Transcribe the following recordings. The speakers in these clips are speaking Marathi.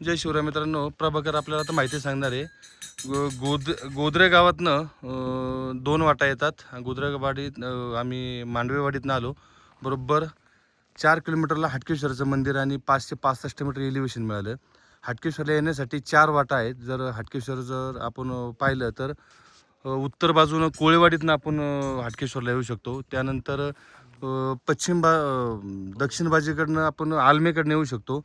जय शिवराय मित्रांनो, प्रभाकर आपल्याला आता माहिती सांगणार आहे. गोदरे गावातनं 2 वाटा येतात. गोदरे वाडीत आम्ही मांडवेवाडीतनं आलो. बरोबर 4 किलोमीटरला हाटकेश्वराचं मंदिर आणि 5 ते 65 मीटर एलिव्हेशन मिळालं. हाटकेश्वरला येण्यासाठी 4 वाटा आहेत. जर हाटकेश्वर जर आपण पाहिलं तर उत्तर बाजूनं कोळेवाडीतनं आपण हाटकेश्वरला येऊ शकतो. त्यानंतर दक्षिण बाजूकडनं आपण आलमेकडनं येऊ शकतो.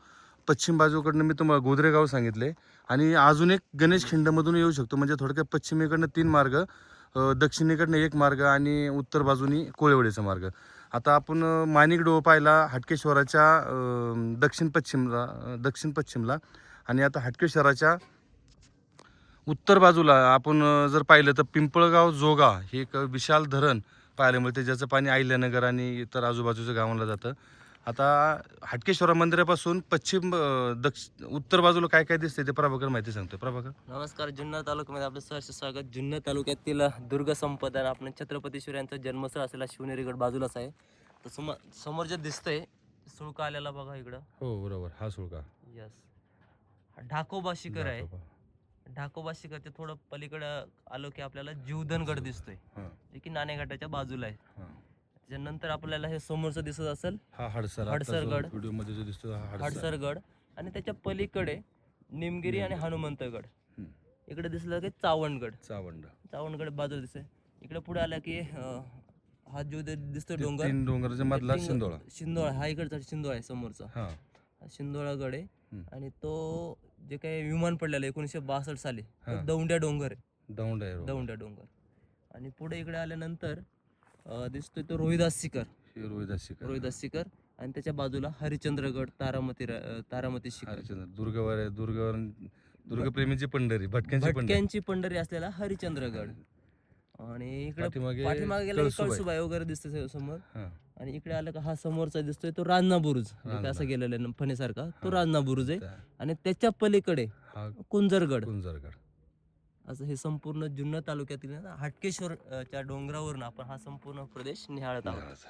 पश्चिम बाजूकडनं मी तुम्हाला गोदरेगाव सांगितले आणि अजून एक गणेश खिंडमधून येऊ शकतो. म्हणजे थोडक्यात पश्चिमेकडनं 3 मार्ग, दक्षिणेकडनं 1 मार्ग आणि उत्तर बाजूनी कोळेवाडीचा मार्ग. आता आपण माणिक डोह पाहिला हाटकेश्वराच्या दक्षिण पश्चिमला आणि आता हाटकेश्वराच्या उत्तर बाजूला आपण जर पाहिलं तर पिंपळगाव जोगा हे एक विशाल धरण पाहायला मिळते, ज्याचं पाणी अहिल्यानगर आणि इतर आजूबाजूच्या गावाला जातं. आता हाटकेश्वरा मंदिरापासून उत्तर बाजूला काय काय दिसते ते प्रभाकर माहिती सांगतो. प्रभाकर. नमस्कार. जुन्नर तालुक्यामध्ये आपलं सहर्ष स्वागत. जुन्नर तालुक्यातील दुर्ग संपदा आणि आपण छत्रपती शिवरायांचा जन्मस्थळ असलेला शिवनेरीगड बाजूलाच आहे. तर समोर जे दिसतंय सुळका आलेला बघा इकडं. हो बरोबर, हा सुळका. यस, ढाकोबा शिखर आहे. ढाकोबा शिखर ते थोडं पलीकडं आलो की आपल्याला जीवधनगड दिसतोय, जे की नाणेघाटाच्या बाजूला आहे. त्याच्यानंतर आपल्याला हे समोरचं दिसत असेल हा हडसरगड. व्हिडिओमध्ये जो दिसतो हा हडसरगड आणि त्याच्या पलीकडे निमगिरी आणि हनुमंतगड. इकडे दिसलं की चावंडगड बाजूला दिसतंय. इकडे पुढे आला की हा जो दिसतो डोंगर, 3 डोंगराच्या मधला शिंदोळा. हा इकडचा शिंदोळा आहे समोरचा. हा शिंदोळागड आहे आणि तो जे काही विमान पडलेलं 1962 साली दौंड्या डोंगर आहे. दौंड्या डोंगर. आणि पुढे इकडे आल्यानंतर दिसतोय तो रोहिदास शिखर आणि त्याच्या बाजूला हरिश्चंद्रगड, तारामती शिखर. दुर्गप्रेमीची पंढरी, भटक्यांची पंढरी असलेला हरिश्चंद्रगड. आणि इकडे पाठीमागे गेला कळसुबाई वगैरे दिसतोय समोर. आणि इकडे आलं का हा समोरचा दिसतोय तो रांजना बुरुज, असं गेलेला आहे फणीसारखा, तो रांजना बुरुज आहे. आणि त्याच्या पलीकडे कुंजरगड. असं हे संपूर्ण जुन्नर तालुक्यातील हाटकेश्वरच्या डोंगरावरून आपण हा संपूर्ण प्रदेश निहाळत आहोत.